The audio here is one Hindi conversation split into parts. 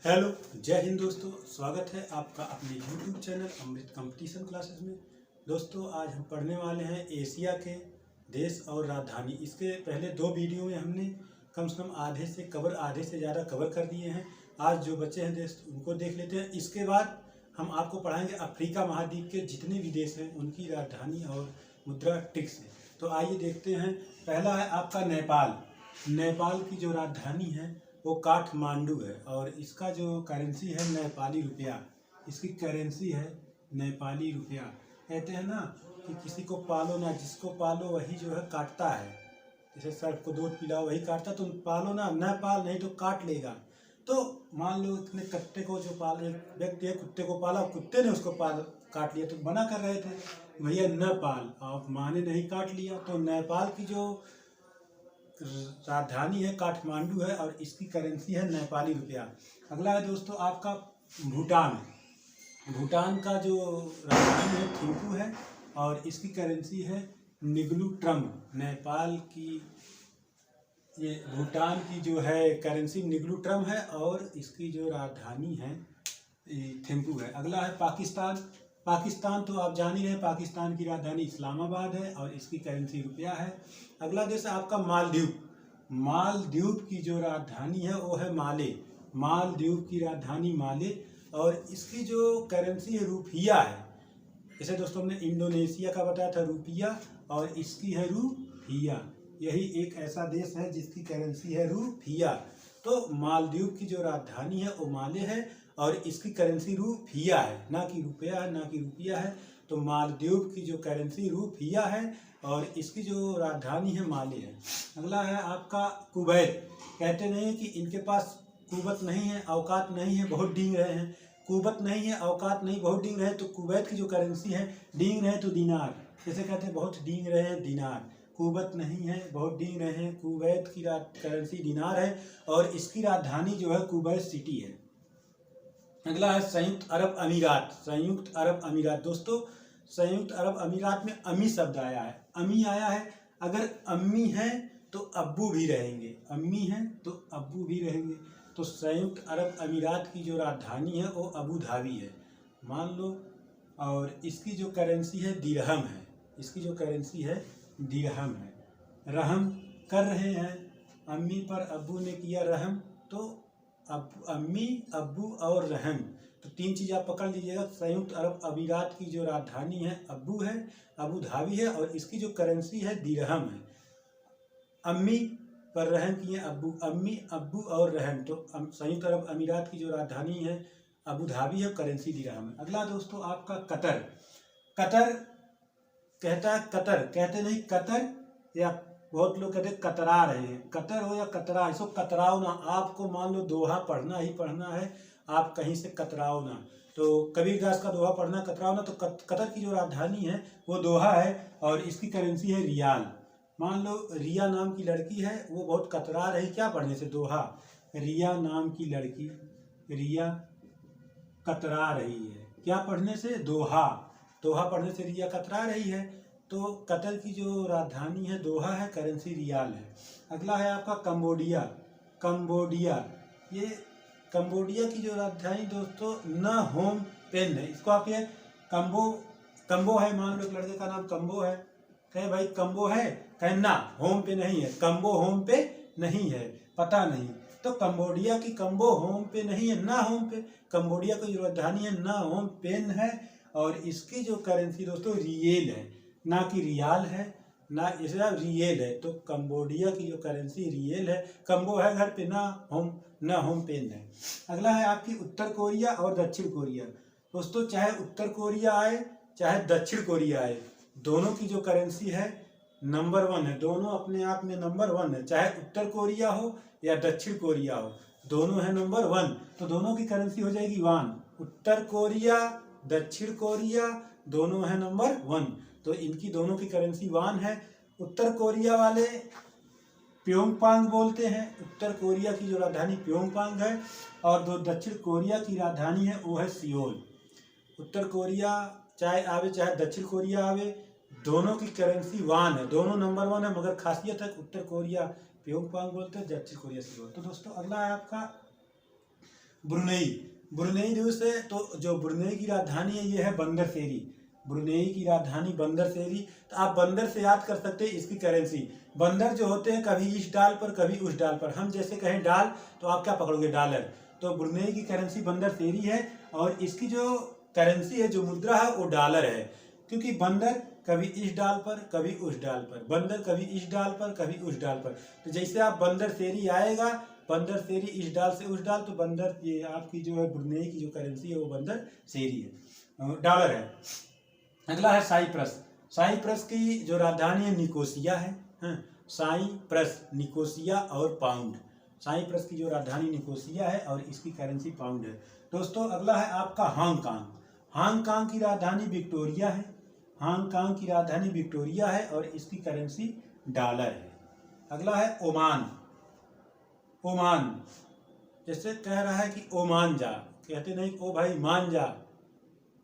हेलो, जय हिंद दोस्तों। स्वागत है आपका अपने YouTube चैनल अमृत कंपटीशन क्लासेस में। दोस्तों, आज हम पढ़ने वाले हैं एशिया के देश और राजधानी। इसके पहले दो वीडियो में हमने कम से कम आधे से ज़्यादा कवर कर दिए हैं। आज जो बचे हैं देश उनको देख लेते हैं। इसके बाद हम आपको पढ़ाएंगे अफ्रीका महाद्वीप के जितने भी देश हैं उनकी राजधानी और मुद्रा टिक्स है। तो आइए देखते हैं। पहला है आपका नेपाल। नेपाल की जो राजधानी है वो काठमांडू है और इसका जो करेंसी है नेपाली रुपया। इसकी करेंसी है नेपाली रुपया। कहते हैं ना कि किसी को पालो ना, जिसको पालो वही जो है काटता है। जैसे सर्प को दूध पिलाओ वही काटता, तुम पालो ना, न पाल नहीं तो काट लेगा। तो मान लो इतने कट्टे को जो पाल, एक व्यक्ति है कुत्ते को पाला, कुत्ते ने उसको पाल काट लिया, तो मना कर रहे थे भैया न पाल, आप माँ ने नहीं काट लिया। तो नेपाल की जो राजधानी है काठमांडू है और इसकी करेंसी है नेपाली रुपया। अगला है दोस्तों आपका भूटान। भूटान का जो राजधानी है थिम्पू है और इसकी करेंसी है निगलूट्रम। नेपाल की ये भूटान की जो है करेंसी निगलूट्रम है और इसकी जो राजधानी है थिम्पू है। अगला है पाकिस्तान। पाकिस्तान तो आप जान ही रहे, पाकिस्तान की राजधानी इस्लामाबाद है और इसकी करेंसी रुपया है। अगला देश है आपका मालदीव। मालदीव की जो राजधानी है वो है माले। मालदीव की राजधानी माले और इसकी जो करेंसी है रुपया है। जैसे दोस्तों हमने इंडोनेशिया का बताया था रुपया और इसकी है रुपया। यही एक ऐसा देश है जिसकी करेंसी है रुपया। तो मालदीव की जो राजधानी है वो माले है और इसकी करेंसी रुपया है, ना कि रुपया है, ना कि रुपया है। तो मालदीव की जो करेंसी रुपया है और इसकी जो राजधानी है माले है। अगला है आपका कुवैत। कहते नहीं कि इनके पास कुवत नहीं है, औकात नहीं है, बहुत डींग रहे हैं। कुवत नहीं है, औकात नहीं, बहुत डींग रहे। तो कुवैत की जो करेंसी है, डींग रहे तो दिनार। जैसे कहते हैं बहुत डींग रहे हैं, दिनार। कुवत नहीं है, बहुत डींग रहे हैं। कुवैत की करेंसी दिनार है और इसकी राजधानी जो है कुवैत सिटी है। अगला है संयुक्त अरब अमीरात। संयुक्त अरब अमीरात। दोस्तों, संयुक्त अरब अमीरात में अमी शब्द आया है। अमी आया है, अगर अम्मी है तो अब्बू भी रहेंगे, अम्मी है तो अब्बू भी रहेंगे। तो संयुक्त अरब अमीरात की जो राजधानी है वो अबू धाबी है, मान लो। और इसकी जो करेंसी है दिरहम है। इसकी जो करेंसी है दिरहम है। रहम कर रहे हैं, अम्मी पर अब्बू ने किया रहम, तो अम्मी, अब्बू और रहम, तो तीन चीज़ आप पकड़ लीजिएगा। संयुक्त अरब अमीरात की जो राजधानी है अब्बू है, अबू धाबी है और इसकी जो करेंसी है दिरहम है। अम्मी पर रहम किए अब्बू, अम्मी, अब्बू और रहम। तो संयुक्त अरब अमीरात की जो राजधानी है अबू धाबी है, करेंसी दिरहम है। अगला दोस्तों आपका कतर। कतर कहता है कतर, कहते नहीं कतर, या बहुत लोग कहते कतरा रहे हैं। कतर हो या कतरा, इसको कतराओ ना। आपको मान लो दोहा पढ़ना ही पढ़ना है, आप कहीं से कतराओ ना। तो कबीरदास का दोहा पढ़ना, कतराओ ना। तो कतर की जो राजधानी है वो दोहा है और इसकी करेंसी है रियाल। मान लो रिया नाम की लड़की है, वो बहुत कतरा रही, क्या पढ़ने से? दोहा। रिया नाम की लड़की, रिया कतरा रही है, क्या पढ़ने से? दोहा। दोहा पढ़ने से रिया कतरा रही है। तो कतर की जो राजधानी है दोहा है, करेंसी रियाल है। अगला है आपका कंबोडिया। कंबोडिया, ये कंबोडिया की जो राजधानी दोस्तों न होम पेन है। इसको आप ये कंबो है, मान लो एक लड़के का नाम कंबो है, कहे भाई कंबो है, कहे ना होम पे नहीं है, कंबो होम पे नहीं है, पता नहीं। तो कंबोडिया की कंबो होम पे नहीं है, ना होम पे। कंबोडिया की जो राजधानी है ना होम पेन है और इसकी जो करेंसी दोस्तों रियल है, ना कि रियाल है, ना इसका रियल है। तो कंबोडिया की जो करेंसी रियल है। कंबो है घर पे, ना होम पेन है। अगला है आपकी उत्तर कोरिया और दक्षिण कोरिया। दोस्तों, चाहे उत्तर कोरिया आए चाहे दक्षिण कोरिया आए, दोनों की जो करेंसी है नंबर 1 है। दोनों अपने आप में नंबर 1 है। चाहे उत्तर कोरिया हो या दक्षिण कोरिया हो, दोनों है नंबर 1। तो दोनों की करेंसी हो जाएगी 1। उत्तर कोरिया, दक्षिण कोरिया, दोनों है नंबर 1। तो इनकी दोनों की करेंसी 1 है। उत्तर कोरिया वाले प्योंगयांग बोलते हैं। उत्तर कोरिया की जो राजधानी प्योंगयांग है और जो दक्षिण कोरिया की राजधानी है वो है सियोल। उत्तर कोरिया चाहे आवे चाहे दक्षिण कोरिया आवे, दोनों की करेंसी 1 है, दोनों नंबर 1 है। मगर खासियत है उत्तर कोरिया प्योंगयांग बोलते हैं, दक्षिण कोरिया सियोल। तो दोस्तों अगला है आपका ब्रुनेई। ब्रुनेई देश है, तो जो ब्रुनेई की राजधानी है ये है बंदर सेरी। ब्रुनेई की राजधानी बंदर सेरी। तो आप बंदर से याद कर सकते हैं इसकी करेंसी। बंदर जो होते हैं कभी इस डाल पर कभी उस डाल पर, हम जैसे कहें डाल तो आप क्या पकड़ोगे, डॉलर। तो ब्रुनेई की करेंसी बंदर सेरी है और इसकी जो करेंसी है, जो मुद्रा है वो डॉलर है। क्योंकि बंदर कभी इस डाल पर कभी उस डाल पर, बंदर कभी इस डाल पर कभी उस डाल पर। तो जैसे आप बंदर सेरी आएगा, बंदर सेरी इस डाल से उस डाल, तो बंदर ये आपकी जो है ब्रुनेई की जो करेंसी है वो बंदर सेरी है, डॉलर है। अगला है साइप्रस। साइप्रस की जो राजधानी है निकोसिया है। साइप्रस, निकोसिया और पाउंड। साइप्रस की जो राजधानी निकोसिया है और इसकी करेंसी पाउंड है। दोस्तों अगला है आपका हांगकांग। हांगकांग की राजधानी विक्टोरिया है। हांगकांग की राजधानी विक्टोरिया है और इसकी करेंसी डॉलर है। अगला है ओमान। ओमान, जैसे कह रहा है कि ओमान जा, कहते नहीं ओ भाई मान जा,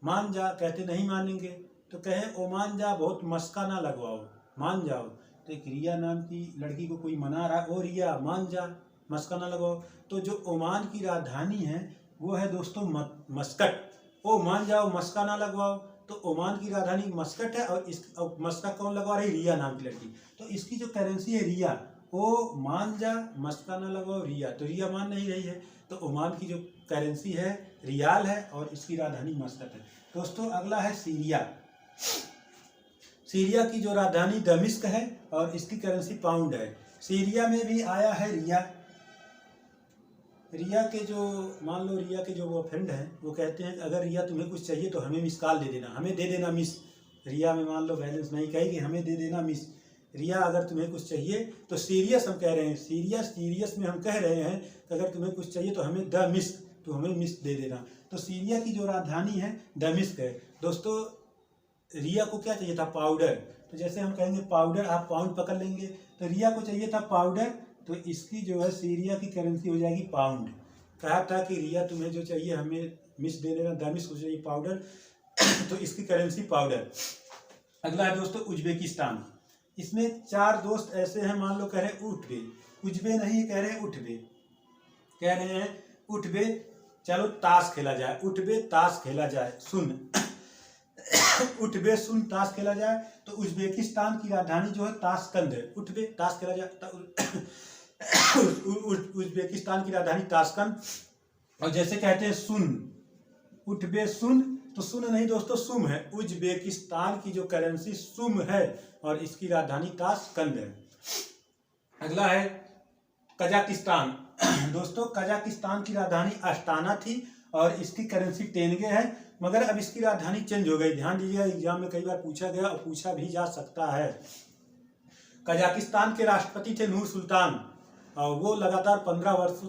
मान जा कहते नहीं मानेंगे, तो कहे ओमान जा, बहुत मस्का ना लगवाओ, मान जाओ। तो एक रिया नाम की लड़की को कोई मना रहा है, ओ रिया मान जा, मस्का ना लगवाओ। तो जो ओमान की राजधानी है वो है दोस्तों मस्कट। ओ मान जाओ, मस्का ना लगवाओ। तो ओमान की राजधानी मस्कट है और मस्का कौन लगवा रही, रिया नाम की लड़की। तो इसकी जो करेंसी है रिया, ओ मान जा, मस्का ना लगाओ, रिया। तो रिया मान नहीं रही है, तो ओमान की जो करेंसी है रियाल है और इसकी राजधानी मस्कट है। दोस्तों अगला है सीरिया। सीरिया की जो राजधानी दमिश्क है और इसकी करेंसी पाउंड है। सीरिया में भी आया है रिया। रिया के जो, मान लो रिया के जो वो फ्रेंड हैं वो कहते हैं अगर रिया तुम्हें कुछ चाहिए तो हमें मिस कॉल दे देना, हमें दे देना मिस। रिया में मान लो बैलेंस नहीं, कहेगी हमें दे देना मिस। रिया अगर तुम्हें कुछ चाहिए तो सीरियस हम कह रहे हैं, सीरियस में हम कह रहे हैं कि अगर तुम्हें कुछ चाहिए तो हमें द मिस, तो हमें मिस दे देना। तो सीरिया की जो राजधानी है दमिश्क है। दोस्तों रिया को क्या चाहिए था, पाउडर। तो जैसे हम कहेंगे पाउडर, आप पाउंड पकड़ लेंगे, तो रिया को चाहिए था पाउडर, तो इसकी जो है सीरिया की करेंसी हो जाएगी पाउंड। कहा था कि रिया तुम्हें जो चाहिए हमें मिस दे देना, दमिश्क हो जाएगी पाउडर, तो इसकी करेंसी पाउडर। अगला है दोस्तों उज्बेकिस्तान। इसमें 4 दोस्त ऐसे हैं, मान लो कह रहे हैं उठ बे, उज्बे नहीं कह रहे हैं उठ बे, कह रहे हैं उठ बे, चलो ताश खेला जाए, उठ बे ताश खेला जाए, सुन उठ बे सुन ताश खेला जाए। तो उज्बेकिस्तान की राजधानी जो है ताशकंद है। उठ बे ताश खेला जाए, उज्बेकिस्तान की राजधानी ताशकंद। और जैसे कहते हैं सुन, उठ बे सुन, तो सुन नहीं दोस्तों सुम है। उज्बेकिस्तान की जो करेंसी सुम है और इसकी राजधानी ताशकंद है। अगला है कजाकिस्तान। दोस्तों कजाकिस्तान की राजधानी अस्ताना थी और इसकी करेंसी टेनगे है, मगर अब इसकी राजधानी चेंज हो गई। ध्यान दीजिएगा, एग्जाम में कई बार पूछा गया और पूछा भी जा सकता है। कजाकिस्तान के राष्ट्रपति थे नूर सुल्तान और वो लगातार 15 वर्ष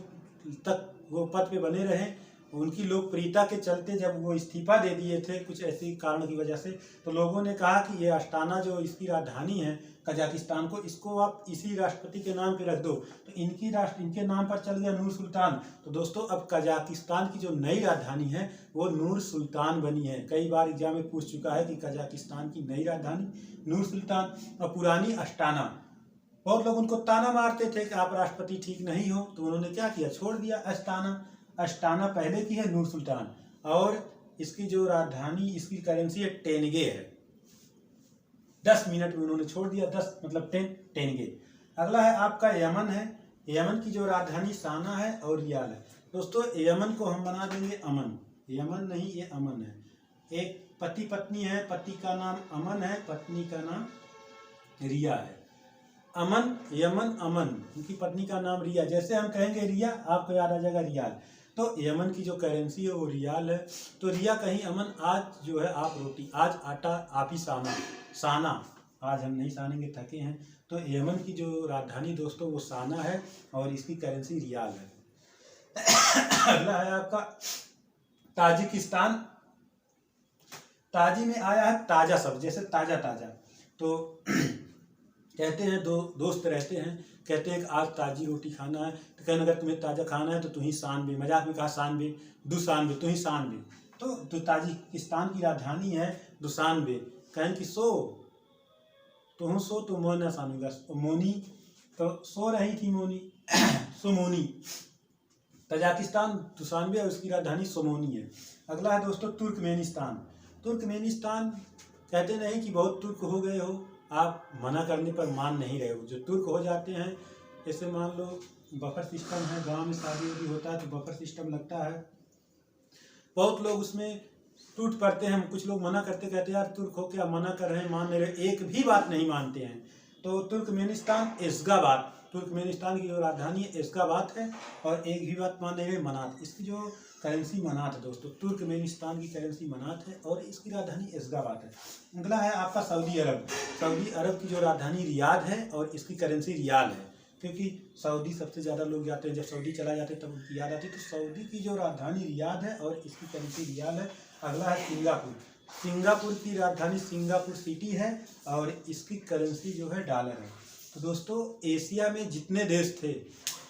तक वो पद पे बने रहे। उनकी लोकप्रियता के चलते जब वो इस्तीफा दे दिए थे कुछ ऐसी कारण की वजह से, तो लोगों ने कहा कि ये अस्ताना जो इसकी राजधानी है कजाकिस्तान को, इसको आप इसी राष्ट्रपति के नाम पे रख दो। तो इनके नाम पर चल गया नूर सुल्तान। तो दोस्तों अब कजाकिस्तान की जो नई राजधानी है वो नूर सुल्तान बनी है। कई बार एग्जाम में पूछ चुका है कि कजाकिस्तान की नई राजधानी नूर सुल्तान और पुरानी अस्ताना। बहुत लोग उनको ताना मारते थे कि आप राष्ट्रपति ठीक नहीं हो, तो उन्होंने क्या किया, छोड़ दिया अस्ताना। अस्ताना पहले की है नूर सुल्तान और इसकी जो राजधानी, इसकी करेंसी है टेनगे है। 10 मिनट में उन्होंने छोड़ दिया, 10 मतलब 10 टेनगे। अगला है आपका यमन है। यमन की जो राजधानी साना है और रियाल है। दोस्तों यमन को हम बना देंगे अमन, यमन नहीं ये अमन है। एक पति पत्नी है, पति का नाम अमन है, पत्नी का नाम रिया है। अमन, यमन, अमन, उनकी पत्नी का नाम रिया। जैसे हम कहेंगे रिया, आपको याद आ जाएगा रियाल। तो यमन की जो करेंसी है वो रियाल है। तो रिया कहीं अमन, आज जो है आप रोटी, आज आटा आप ही साना, साना आज हम नहीं सानेंगे, थके हैं। तो यमन की जो राजधानी दोस्तों वो साना है और इसकी करेंसी रियाल है। अगला है आपका ताजिकिस्तान। ताजी में आया है ताजा शब्द, जैसे ताजा ताजा। तो कहते हैं दो दोस्त रहते हैं, कहते हैं कि आज ताजी रोटी खाना है, तो कहना अगर तुम्हें ताजा खाना है तो तू ही सान बे, मजाक में कहा सान बे, दुसान बे, तू ही सान बे। तो ताजिकिस्तान की राजधानी है दुशानबे। कहें कि सो, तो हूँ सो तो मैं ना सानूंगा, मोनी, तो सो रही थी मोनी, सो मोनी। तजाकिस्तान दुशानबे और उसकी राजधानी सोमोनी है। अगला है दोस्तों तुर्कमेनिस्तान। तुर्कमेनिस्तान कहते नहीं कि बहुत तुर्क हो गए हो, आप मना करने पर मान नहीं रहे हो। जो तुर्क हो जाते हैं, जैसे मान लो बफर सिस्टम है, गांव में शादी वादी होता है तो बफर सिस्टम लगता है, बहुत लोग उसमें टूट पड़ते हैं। कुछ लोग मना करते, कहते यार तुर्क हो क्या, मना कर रहे हैं, मान नहीं रहे, एक भी बात नहीं मानते हैं। तो तुर्कमेनिस्तान एशगाबाद, तुर्कमेनिस्तान की जो राजधानी है एशगाबाद है, और एक भी बात मान नहीं रहे, मनात। इसकी जो करेंसी मनात है दोस्तों, तुर्कमेनिस्तान की करेंसी मनात है और इसकी राजधानी एशगाबाद है। अगला है आपका सऊदी अरब। सऊदी अरब की जो राजधानी रियाद है और इसकी करेंसी रियाल है, क्योंकि सऊदी सबसे ज़्यादा लोग जाते हैं, जब सऊदी चला जाते हैं तब उनकी याद आती है। तो सऊदी की जो राजधानी रियाद है और इसकी करेंसी रियाल है। अगला है सिंगापुर। सिंगापुर की राजधानी सिंगापुर सिटी है और इसकी करेंसी जो है डॉलर है। तो दोस्तों एशिया में जितने देश थे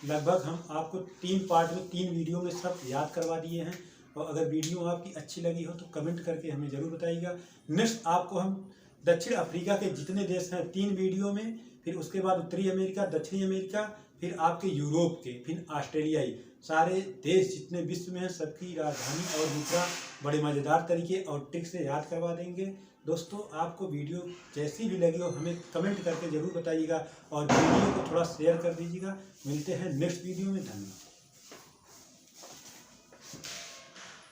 लगभग हम आपको 3 पार्ट में 3 वीडियो में सब याद करवा दिए हैं। और अगर वीडियो आपकी अच्छी लगी हो तो कमेंट करके हमें ज़रूर बताइएगा। नेक्स्ट आपको हम दक्षिण अफ्रीका के जितने देश हैं 3 वीडियो में, फिर उसके बाद उत्तरी अमेरिका, दक्षिणी अमेरिका, फिर आपके यूरोप के, फिर ऑस्ट्रेलियाई, सारे देश जितने विश्व में हैं सबकी राजधानी और मुद्रा बड़े मज़ेदार तरीके और ट्रिक से याद करवा देंगे। दोस्तों आपको वीडियो जैसी भी लगी हो हमें कमेंट करके ज़रूर बताइएगा और वीडियो को थोड़ा शेयर कर दीजिएगा। मिलते हैं नेक्स्ट वीडियो में। धन्यवाद।